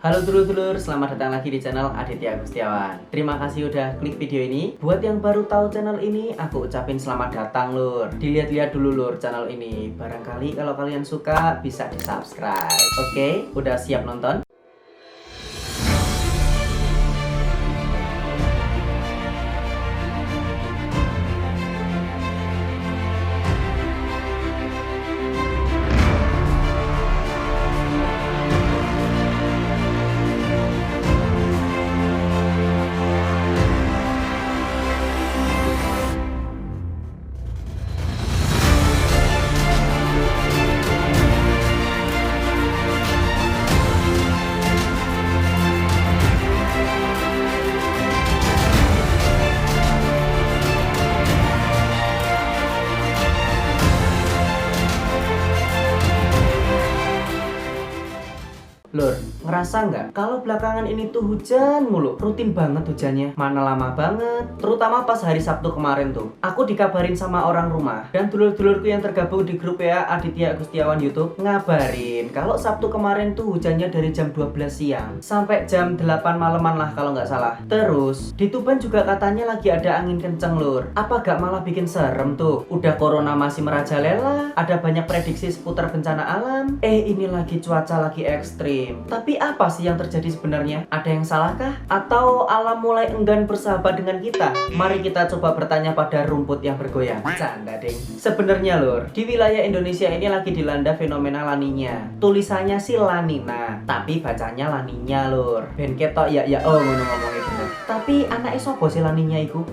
Halo dulur-dulur, selamat datang lagi di channel Aditya Agustiawan. Terima kasih udah klik video ini. Buat yang baru tahu channel ini, aku ucapin selamat datang lur. Dilihat-lihat dulu lur channel ini. Barangkali kalau kalian suka bisa di subscribe. Oke, udah siap nonton? Lur, ngerasa nggak kalau belakangan ini tuh hujan mulu, rutin banget hujannya, mana lama banget, terutama pas hari Sabtu kemarin tuh. Aku dikabarin sama orang rumah dan dulur-dulurku yang tergabung di grup WA Aditya Agustiawan YouTube ngabarin kalau Sabtu kemarin tuh hujannya dari jam 12 siang sampai jam 8 malaman lah kalau nggak salah. Terus di Tuban juga katanya lagi ada angin kenceng lur. Apa gak malah bikin serem tuh? Udah corona masih merajalela, ada banyak prediksi seputar bencana alam. Ini lagi cuaca lagi ekstrim. Tapi apa sih yang terjadi sebenarnya? Ada yang salahkah? Atau alam mulai enggan bersahabat dengan kita? Mari kita coba bertanya pada rumput yang bergoyang. Canda deng. Sebenarnya lur, di wilayah Indonesia ini lagi dilanda fenomena La Niña. Tulisannya sih La Nina, tapi bacanya La Niña lur. Ben ketok ya oh ngono ngomongnya bener. Tapi anaknya sopo sih La Niña iku?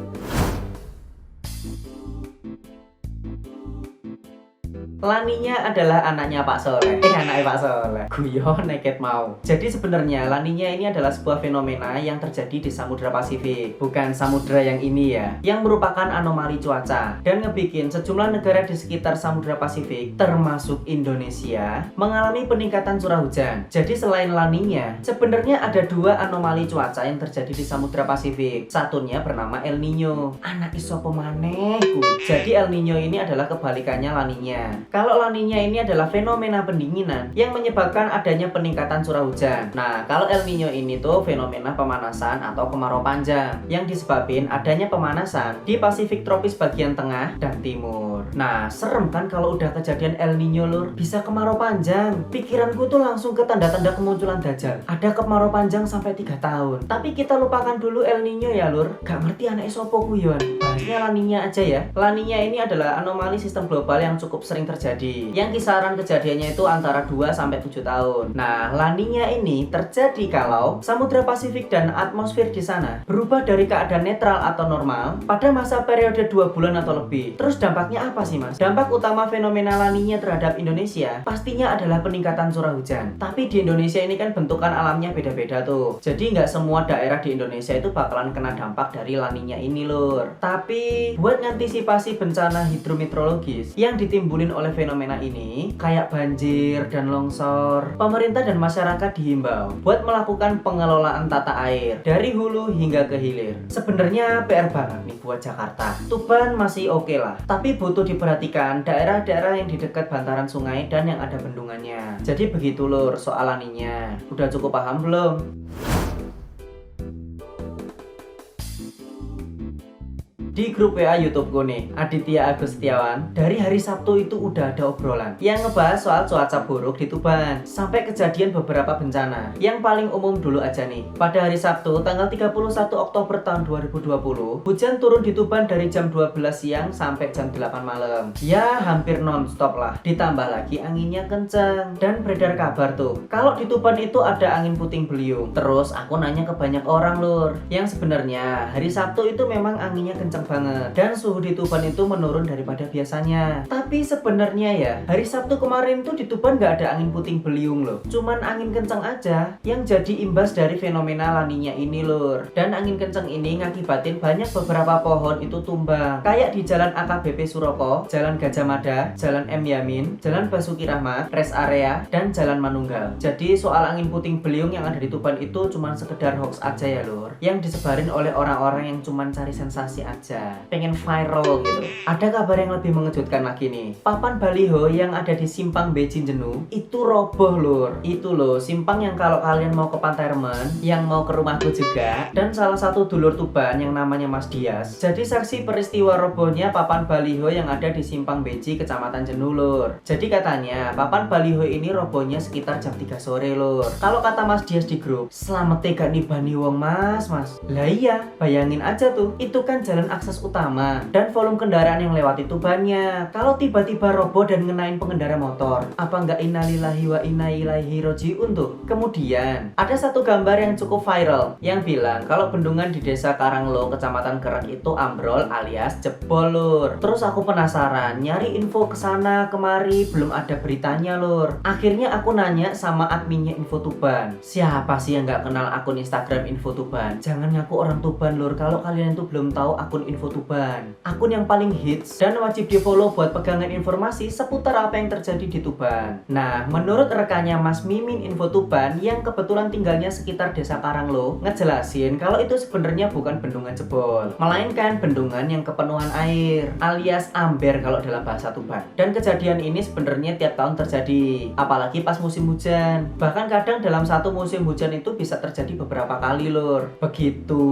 La Niña adalah anaknya Pak Soleh. Anaknya Pak Soleh. Guyon neket mau. Jadi sebenarnya La Niña ini adalah sebuah fenomena yang terjadi di Samudra Pasifik, bukan samudra yang ini ya, yang merupakan anomali cuaca dan ngebikin sejumlah negara di sekitar Samudra Pasifik, termasuk Indonesia, mengalami peningkatan curah hujan. Jadi selain La Niña, sebenarnya ada dua anomali cuaca yang terjadi di Samudra Pasifik. Satunya bernama El Niño. Anak iso pemaneh. Jadi El Niño ini adalah kebalikannya La Niña. Kalau La Niña ini adalah fenomena pendinginan yang menyebabkan adanya peningkatan curah hujan. Nah, kalau El Niño ini tuh fenomena pemanasan atau kemarau panjang yang disebabkan adanya pemanasan di Pasifik tropis bagian tengah dan timur. Nah, serem kan kalau udah kejadian El Niño lur, bisa kemarau panjang. Pikiranku tuh langsung ke tanda-tanda kemunculan Dajjal. Ada kemarau panjang sampai 3 tahun. Tapi kita lupakan dulu El Niño ya lur. Gak ngerti anak sopo kuyon. Bahasnya La Niña aja ya. La Niña ini adalah anomali sistem global yang cukup sering terjadi, yang kisaran kejadiannya itu antara 2-7 tahun. Nah, La Niña ini terjadi kalau Samudra Pasifik dan atmosfer di sana berubah dari keadaan netral atau normal pada masa periode 2 bulan atau lebih. Terus dampaknya apa sih mas? Dampak utama fenomena La Niña terhadap Indonesia pastinya adalah peningkatan curah hujan. Tapi di Indonesia ini kan bentukan alamnya beda-beda tuh. Jadi nggak semua daerah di Indonesia itu bakalan kena dampak dari La Niña ini lur. Tapi buat ngantisipasi bencana hidrometeorologis yang ditimbulin oleh fenomena ini kayak banjir dan longsor, pemerintah dan masyarakat dihimbau buat melakukan pengelolaan tata air dari hulu hingga ke hilir. Sebenarnya PR banget nih buat Jakarta. Tuban masih oke lah, tapi butuh diperhatikan daerah-daerah yang di dekat bantaran sungai dan yang ada bendungannya. Jadi begitu lur soal La Niña. Udah cukup paham belum? Di grup WA YouTubeku nih, Aditya Agustiawan, dari hari Sabtu itu udah ada obrolan yang ngebahas soal cuaca buruk di Tuban sampai kejadian beberapa bencana. Yang paling umum dulu aja nih. Pada hari Sabtu tanggal 31 Oktober tahun 2020, hujan turun di Tuban dari jam 12 siang sampai jam 8 malam. Ya hampir non-stop lah. Ditambah lagi anginnya kenceng dan beredar kabar tuh kalau di Tuban itu ada angin puting beliung. Terus aku nanya ke banyak orang lur, yang sebenarnya hari Sabtu itu memang anginnya kenceng banget dan suhu di Tuban itu menurun daripada biasanya. Tapi sebenarnya ya hari Sabtu kemarin tuh di Tuban nggak ada angin puting beliung loh, cuman angin kencang aja yang jadi imbas dari fenomena La Niña ini lur. Dan angin kencang ini ngakibatin banyak beberapa pohon itu tumbang, kayak di Jalan AKBP Suroko, Jalan Gajah Mada, Jalan M Yamin, Jalan Basuki Rahmat, Rest Area, dan Jalan Manunggal. Jadi soal angin puting beliung yang ada di Tuban itu cuman sekedar hoax aja ya lur, yang disebarin oleh orang-orang yang cuman cari sensasi aja. aja, pengen viral gitu. Ada kabar yang lebih mengejutkan lagi nih. Papan baliho yang ada di Simpang Beji Jenuh itu roboh lur. Itu loh, simpang yang kalau kalian mau ke Pantai Remen, yang mau ke rumahku juga, dan salah satu dulur Tuban yang namanya Mas Dias. Jadi saksi peristiwa robohnya papan baliho yang ada di Simpang Beji, Kecamatan Jenuh lur. Jadi katanya papan baliho ini robohnya sekitar jam 3 sore lur. Kalau kata Mas Dias di grup, selamat tega nibani wong mas. Lah iya, bayangin aja tuh, itu kan jalan akses utama dan volume kendaraan yang lewat itu banyak. Kalau tiba-tiba roboh dan ngenain pengendara motor, apa nggak innalillahi wa inna ilaihi rajiun tuh? Kemudian ada satu gambar yang cukup viral yang bilang kalau bendungan di Desa Karanglo, Kecamatan Kerek itu ambrol alias jebol lur. Terus aku penasaran, nyari info kesana kemari belum ada beritanya lur. Akhirnya aku nanya sama adminnya Info Tuban, siapa sih yang nggak kenal akun Instagram Info Tuban? Jangan ngaku orang Tuban lur kalau kalian itu belum tahu akun Info Tuban. Akun yang paling hits dan wajib di follow buat pegangan informasi seputar apa yang terjadi di Tuban. Nah, menurut rekannya Mas Mimin Info Tuban yang kebetulan tinggalnya sekitar Desa Karanglo, ngejelasin kalau itu sebenarnya bukan bendungan jebol, melainkan bendungan yang kepenuhan air alias amber kalau dalam bahasa Tuban. Dan kejadian ini sebenarnya tiap tahun terjadi, apalagi pas musim hujan. Bahkan kadang dalam satu musim hujan itu bisa terjadi beberapa kali lur. Begitu.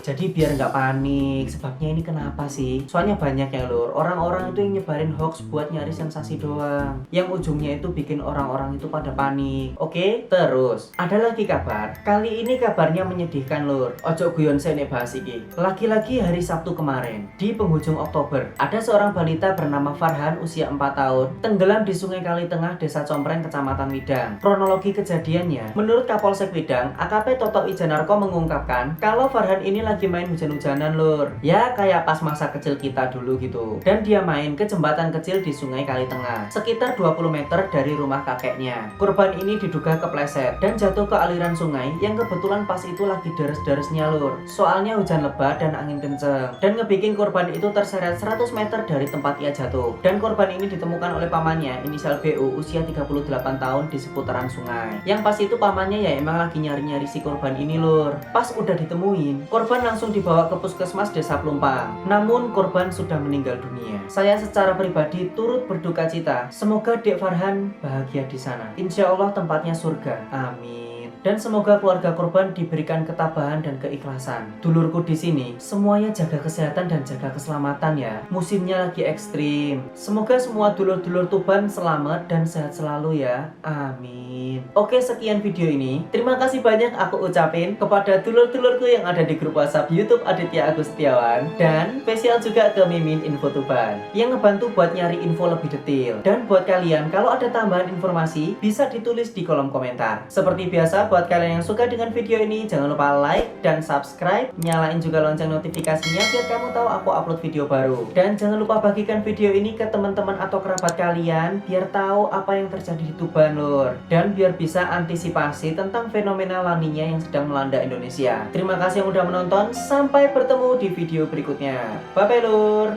Jadi biar nggak panik, sebabnya ini kenapa sih? Soalnya banyak ya lur, orang-orang itu yang nyebarin hoax buat nyari sensasi doang, yang ujungnya itu bikin orang-orang itu pada panik. Oke, terus ada lagi kabar. Kali ini kabarnya menyedihkan lur. Ojo guyon sene bahas iki. Lagi-lagi hari Sabtu kemarin, di penghujung Oktober, ada seorang balita bernama Farhan usia 4 tahun tenggelam di Sungai Kali Tengah, Desa Compreng, Kecamatan Widang. Kronologi kejadiannya, menurut Kapolsek Widang, AKP Toto Ijanarko mengungkapkan kalau Farhan ini lagi main hujan-hujanan lur. Ya kayak pas masa kecil kita dulu gitu. Dan dia main ke jembatan kecil di Sungai Kali Tengah, sekitar 20 meter dari rumah kakeknya. Korban ini diduga kepleset dan jatuh ke aliran sungai yang kebetulan pas itu lagi deres-deresnya lur. Soalnya hujan lebat dan angin kenceng, dan ngebikin korban itu terseret 100 meter dari tempat ia jatuh. Dan korban ini ditemukan oleh pamannya, inisial BU, usia 38 tahun di seputaran sungai. Yang pas itu pamannya ya emang lagi nyari-nyari si korban ini lur. Pas udah ditemuin, korban langsung dibawa ke puskesmas Desa Plumpang. Namun korban sudah meninggal dunia. Saya secara pribadi turut berduka cita. Semoga Dek Farhan bahagia di sana. Insya Allah tempatnya surga. Amin. Dan semoga keluarga korban diberikan ketabahan dan keikhlasan. Dulurku di sini, semuanya jaga kesehatan dan jaga keselamatan ya. Musimnya lagi ekstrim. Semoga semua dulur-dulur Tuban selamat dan sehat selalu ya. Amin. Oke, sekian video ini. Terima kasih banyak aku ucapin kepada dulur-dulurku yang ada di grup WhatsApp YouTube Aditya Agus Setiawan, dan spesial juga ke Mimin Info Tuban yang ngebantu buat nyari info lebih detail. Dan buat kalian, kalau ada tambahan informasi bisa ditulis di kolom komentar. Seperti biasa, buat kalian yang suka dengan video ini, jangan lupa like dan subscribe, nyalain juga lonceng notifikasinya biar kamu tahu aku upload video baru. Dan jangan lupa bagikan video ini ke teman-teman atau kerabat kalian biar tahu apa yang terjadi di Tuban lur, dan biar bisa antisipasi tentang fenomena La Niña yang sedang melanda Indonesia. Terima kasih yang udah menonton, sampai bertemu di video berikutnya. Bye bye lur.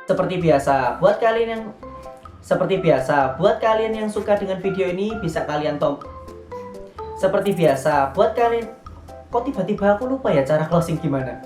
Seperti biasa, buat kalian yang suka dengan video ini bisa kalian Seperti biasa, buat kalian, kok tiba-tiba aku lupa ya cara closing gimana?